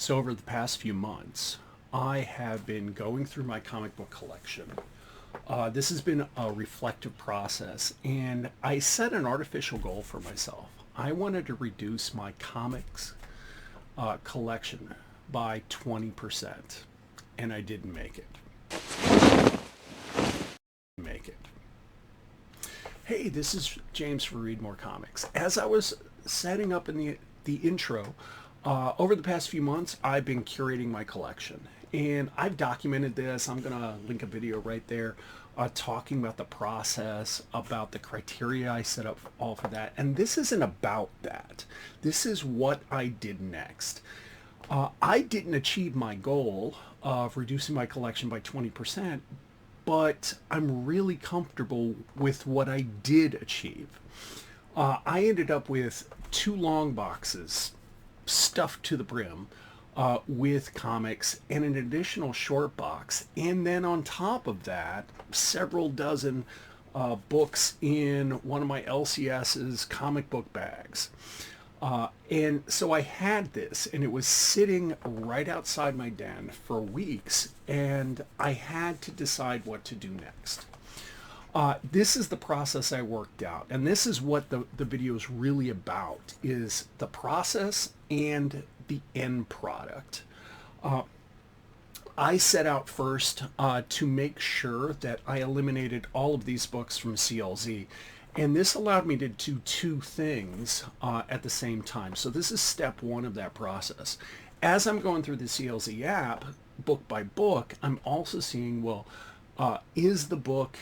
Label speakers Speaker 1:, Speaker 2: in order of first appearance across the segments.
Speaker 1: So over the past few months, I have been going through my comic book collection. This has been a reflective process, and I set an artificial goal for myself. I wanted to reduce my comics collection by 20%, and I didn't make it. Hey, this is James for Read More Comics. As I was setting up in the intro, over the past few months, I've been curating my collection, and I've documented this. I'm gonna link a video right there, talking about the process, about the criteria I set up all for that. And this isn't about that. This is what I did next. I didn't achieve my goal of reducing my collection by 20%, but I'm really comfortable with what I did achieve. I ended up with 2 long boxes stuffed to the brim with comics and an additional short box. And then on top of that, several dozen books in one of my LCS's comic book bags. And so I had this, and it was sitting right outside my den for weeks, and I had to decide what to do next. This is the process I worked out, and this is what the video is really about, is the process and the end product. I set out first to make sure that I eliminated all of these books from CLZ. And this allowed me to do 2 things at the same time. So this is step 1 of that process. As I'm going through the CLZ app, book by book, I'm also seeing, well, is the book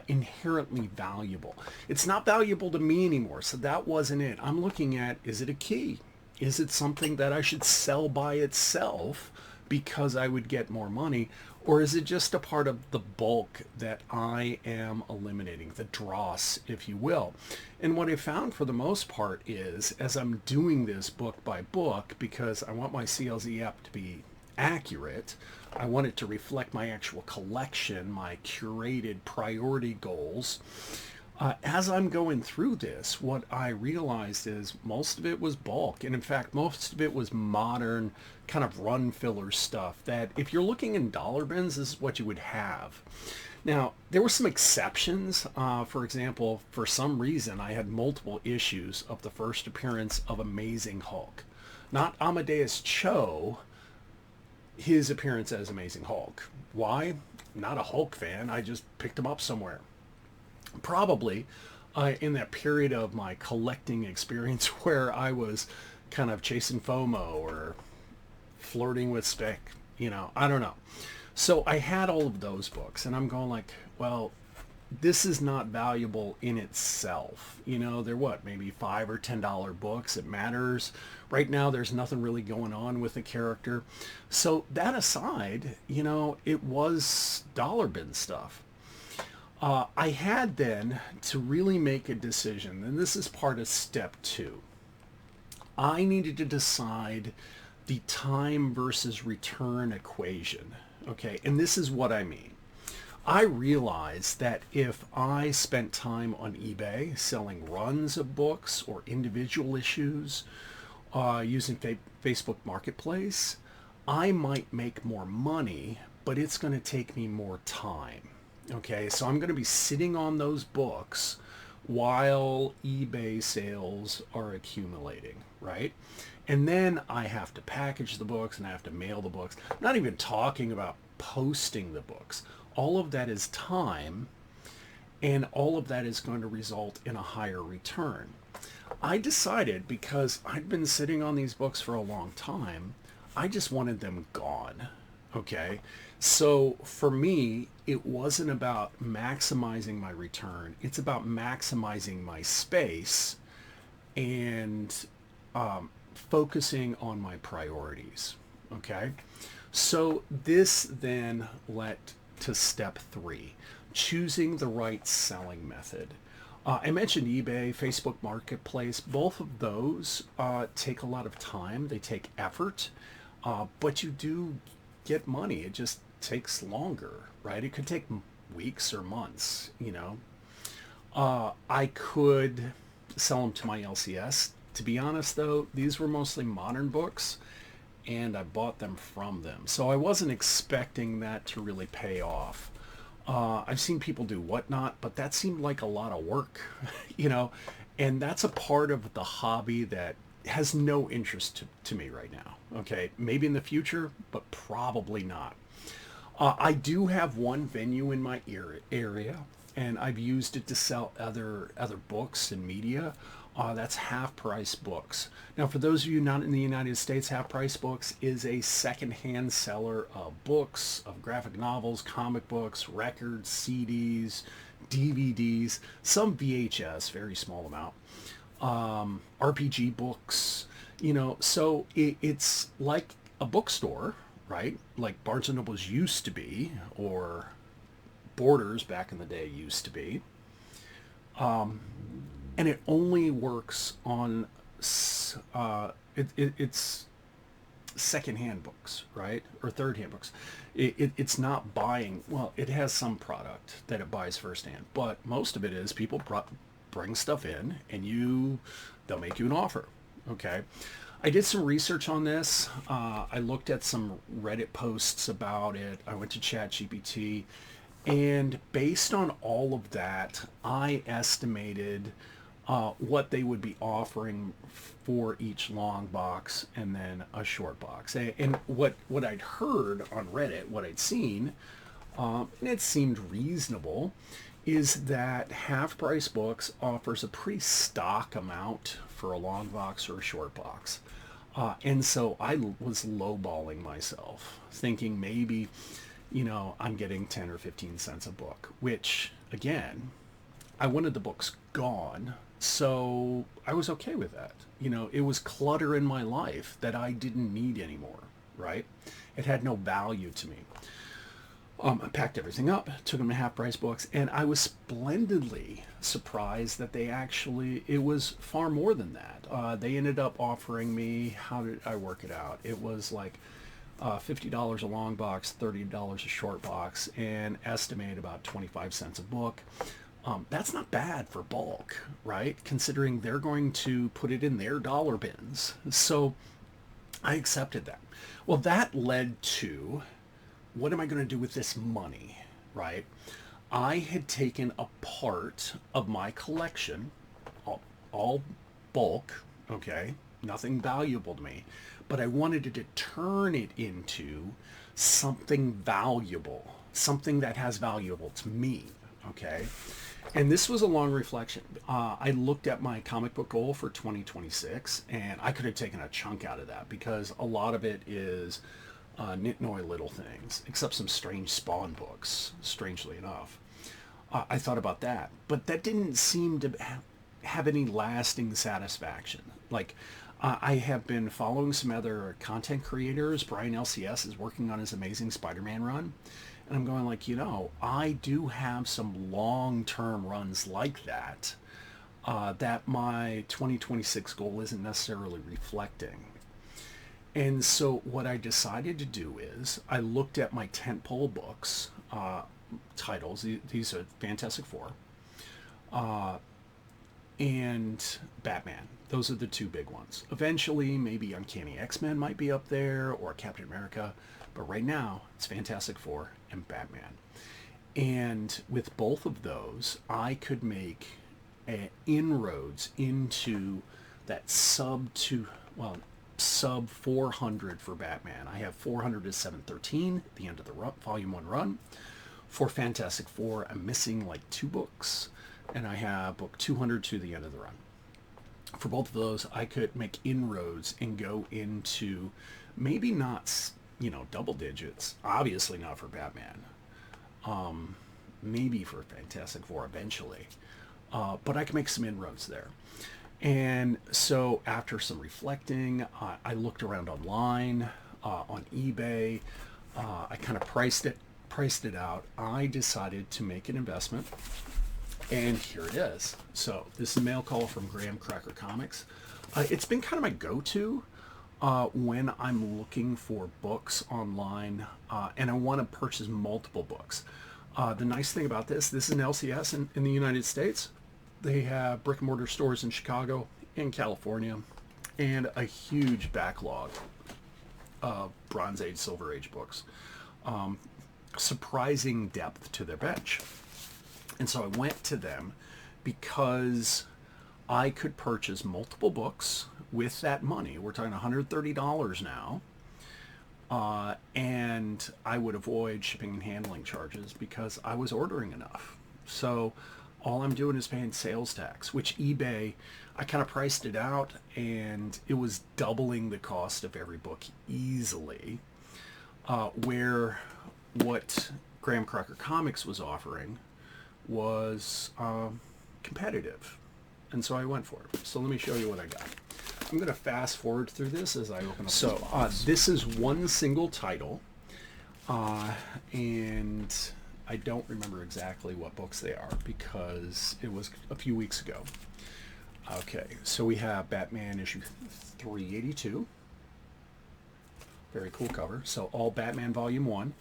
Speaker 1: inherently valuable? It's not valuable to me anymore, so that wasn't it. I'm looking at, is it a key? Is it something that I should sell by itself because I would get more money? Or is it just a part of the bulk that I am eliminating, the dross, if you will? And what I found for the most part is, as I'm doing this book by book, because I want my CLZ app to be accurate, I want it to reflect my actual collection, my curated priority goals. As I'm going through this, what I realized is most of it was bulk. And in fact, most of it was modern kind of run filler stuff that if you're looking in dollar bins, this is what you would have. Now, there were some exceptions. For example, for some reason, I had multiple issues of the first appearance of Amazing Hulk. Not Amadeus Cho, his appearance as Amazing Hulk. Why? Not a Hulk fan. I just picked him up somewhere. Probably in that period of my collecting experience where I was kind of chasing FOMO or flirting with spec, I don't know. So I had all of those books, and I'm going like, well, this is not valuable in itself. They're what, maybe $5 or $10 books. It matters. Right now, there's nothing really going on with the character. So that aside, it was dollar bin stuff. I had then to really make a decision, and this is part of step 2. I needed to decide the time versus return equation. Okay, and this is what I mean. I realized that if I spent time on eBay selling runs of books or individual issues using Facebook Marketplace, I might make more money, but it's going to take me more time. Okay, so I'm going to be sitting on those books while eBay sales are accumulating, right? And then I have to package the books and I have to mail the books. Not even talking about posting the books. All of that is time, and all of that is going to result in a higher return. I decided, because I'd been sitting on these books for a long time, I just wanted them gone. Okay, so for me, it wasn't about maximizing my return. It's about maximizing my space and focusing on my priorities. Okay, so this then led to step 3, choosing the right selling method. I mentioned eBay, Facebook Marketplace. Both of those take a lot of time. They take effort, but you do get money. It just takes longer, right? It could take weeks or months. I could sell them to my LCS. To be honest, though, these were mostly modern books, and I bought them from them. So I wasn't expecting that to really pay off. I've seen people do Whatnot, but that seemed like a lot of work, you know, and that's a part of the hobby that has no interest to me right now. Okay, maybe in the future, but probably not. I do have one venue in my area, and I've used it to sell other books and media. That's Half Price Books. Now, for those of you not in the United States, Half Price Books is a secondhand seller of books, of graphic novels, comic books, records, CDs, DVDs, some VHS, very small amount, RPG books. You know, so it's like a bookstore, right? Like Barnes and Nobles used to be, or Borders back in the day used to be. And it only works on it's secondhand books, right? Or third hand books. It's not buying. Well, it has some product that it buys firsthand, but most of it is people bring stuff in, and they'll make you an offer. Okay. I did some research on this. I looked at some Reddit posts about it. I went to ChatGPT, and based on all of that, I estimated what they would be offering for each long box and then a short box. And what I'd heard on Reddit, what I'd seen, and it seemed reasonable, is that Half Price Books offers a pretty stock amount for a long box or a short box. And so I was lowballing myself, thinking maybe, you know, I'm getting 10 or 15 cents a book, which, again, I wanted the books gone, so I was okay with that. You know, it was clutter in my life that I didn't need anymore, right? It had no value to me. I packed everything up, took them to Half Price Books, and I was splendidly surprised that it was far more than that. They ended up offering me, how did I work it out? It was like $50 a long box, $30 a short box, and estimate about 25 cents a book. That's not bad for bulk, right? Considering they're going to put it in their dollar bins. So I accepted that. Well, that led to, what am I going to do with this money, right? I had taken a part of my collection, all bulk, okay, nothing valuable to me, but I wanted to turn it into something valuable, something that has valuable to me, okay? And this was a long reflection. I looked at my comic book goal for 2026, and I could have taken a chunk out of that because a lot of it is nitnoy little things, except some strange Spawn books, strangely enough. I thought about that, but that didn't seem to have any lasting satisfaction. Like, I have been following some other content creators. Brian LCS is working on his Amazing Spider-Man run. And I'm going like, you know, I do have some long-term runs like that, that my 2026 goal isn't necessarily reflecting. And so what I decided to do is I looked at my tentpole books, titles. These are Fantastic Four, and Batman. Those are the two big ones. Eventually, maybe Uncanny X-Men might be up there, or Captain America. But right now, it's Fantastic Four and Batman. And with both of those, I could make inroads into that sub 400 for Batman. I have 400 to 713 at the end of the volume 1 run. For Fantastic Four, I'm missing like 2 books, and I have book 200 to the end of the run. For both of those, I could make inroads and go into maybe not, you know, double digits. Obviously not for Batman. Maybe for Fantastic Four eventually. But I can make some inroads there. And so after some reflecting, I looked around online, on eBay. I kind of priced it out. I decided to make an investment, and here it is. So this is a mail call from Graham Cracker Comics. It's been kind of my go-to when I'm looking for books online, and I want to purchase multiple books. The nice thing about this is an LCS in the United States. They have brick and mortar stores in Chicago and California, and a huge backlog. Bronze Age, Silver Age books. Surprising depth to their bench. And so I went to them because I could purchase multiple books with that money. We're talking $130 now. And I would avoid shipping and handling charges because I was ordering enough. So all I'm doing is paying sales tax, which eBay, I kind of priced it out and it was doubling the cost of every book easily. Where what Graham Crocker Comics was offering was competitive. And so I went for it. So let me show you what I got. I'm going to fast forward through this as I open up. So this is one single title. And I don't remember exactly what books they are because it was a few weeks ago. Okay, so we have Batman issue 382. Very cool cover. So all Batman Volume 1.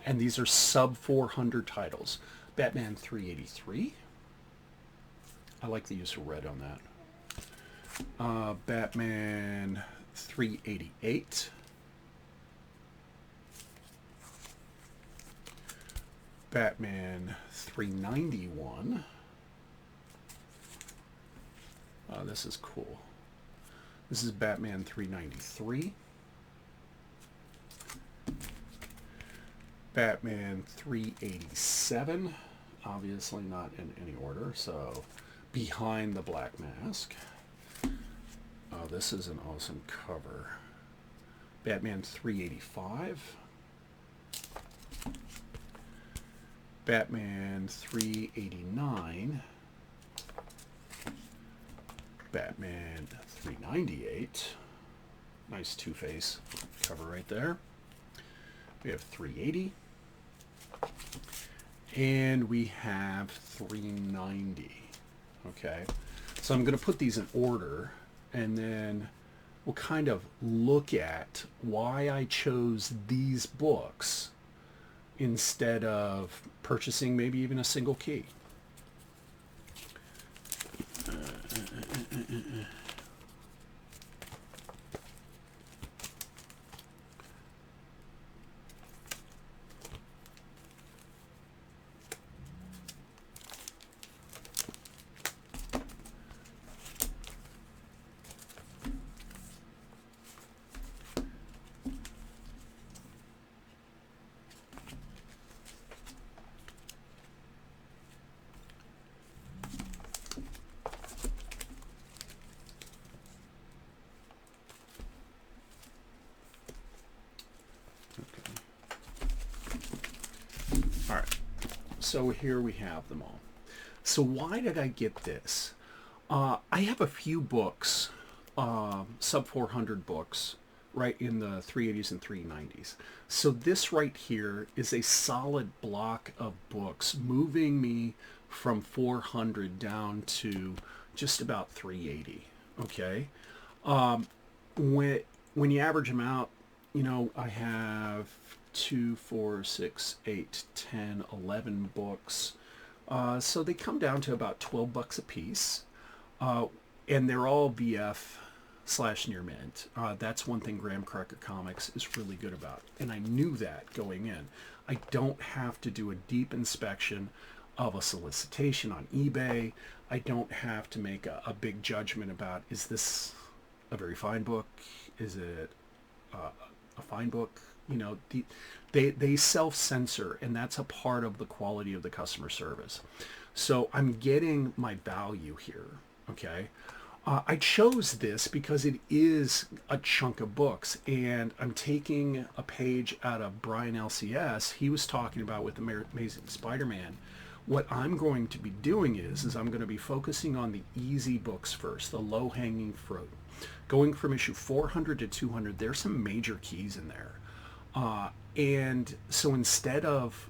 Speaker 1: And these are sub 400 titles. Batman 383. I like the use of red on that. Batman 388. Batman 391. This is cool. This is Batman 393. Batman 387. Obviously not in any order, so Behind the Black Mask. This is an awesome cover. Batman 385. Batman 389. Batman 398. Nice Two-Face cover right there. We have 380. And we have 390. Okay. So I'm going to put these in order and then we'll kind of look at why I chose these books instead of purchasing maybe even a single key. All right, so here we have them all. So why did I get this? I have a few books, sub 400 books, right in the 380s and 390s. So this right here is a solid block of books moving me from 400 down to just about 380. Okay. When you average them out, you know, I have 2, 4, 6, 8, 10, 11 books. So they come down to about $12 a piece. And they're all VF / near mint. That's one thing Graham Crocker Comics is really good about. And I knew that going in. I don't have to do a deep inspection of a solicitation on eBay. I don't have to make a big judgment about, is this a very fine book? Is it a fine book? You know, they self-censor, and that's a part of the quality of the customer service. So I'm getting my value here, okay? I chose this because it is a chunk of books, and I'm taking a page out of Brian LCS. He was talking about with Amazing Spider-Man. What I'm going to be doing is I'm going to be focusing on the easy books first, the low-hanging fruit. Going from issue 400 to 200, there's some major keys in there. And so instead of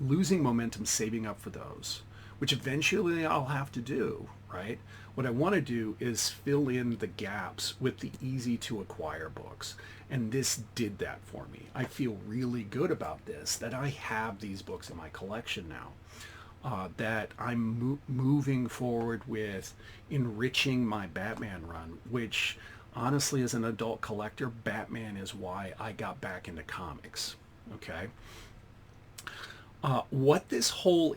Speaker 1: losing momentum saving up for those, which eventually I'll have to do, right? What I want to do is fill in the gaps with the easy to acquire books. And this did that for me. I feel really good about this, that I have these books in my collection now. That I'm moving forward with enriching my Batman run, which honestly, as an adult collector, Batman is why I got back into comics. Okay. What this whole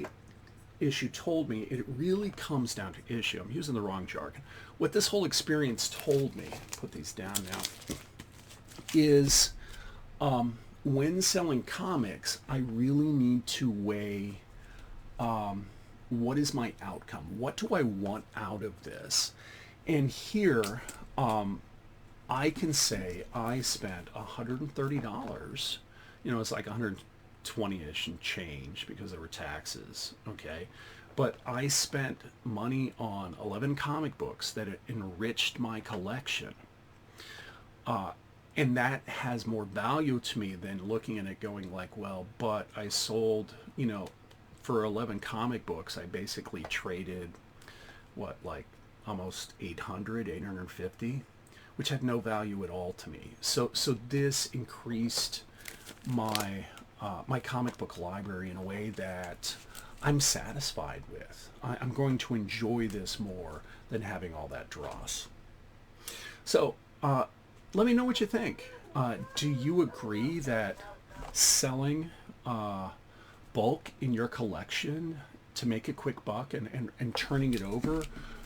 Speaker 1: issue told me, it really comes down to issue. I'm using the wrong jargon. What this whole experience told me, put these down now, is when selling comics, I really need to weigh what is my outcome? What do I want out of this? And here, I can say I spent $130. It's like 120-ish and change because there were taxes. Okay. But I spent money on 11 comic books that enriched my collection. And that has more value to me than looking at it going like, well, but I sold, for 11 comic books, I basically traded like almost 850, which had no value at all to me. So this increased my my comic book library in a way that I'm satisfied with. I'm going to enjoy this more than having all that dross. So let me know what you think. Do you agree that selling bulk in your collection to make a quick buck and turning it over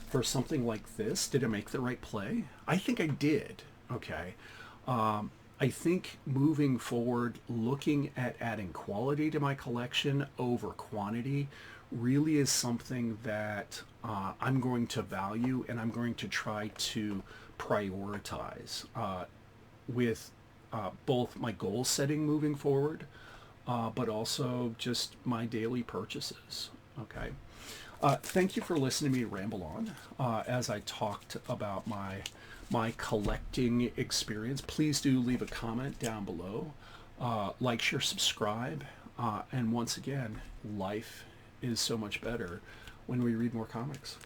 Speaker 1: for something like this, did it make the right play? I think I did. Okay. I think moving forward, looking at adding quality to my collection over quantity really is something that I'm going to value, and I'm going to try to prioritize with both my goal setting moving forward, but also just my daily purchases. Okay. Thank you for listening to me ramble on as I talked about my collecting experience. Please do leave a comment down below. Like, share, subscribe. And once again, life is so much better when we read more comics.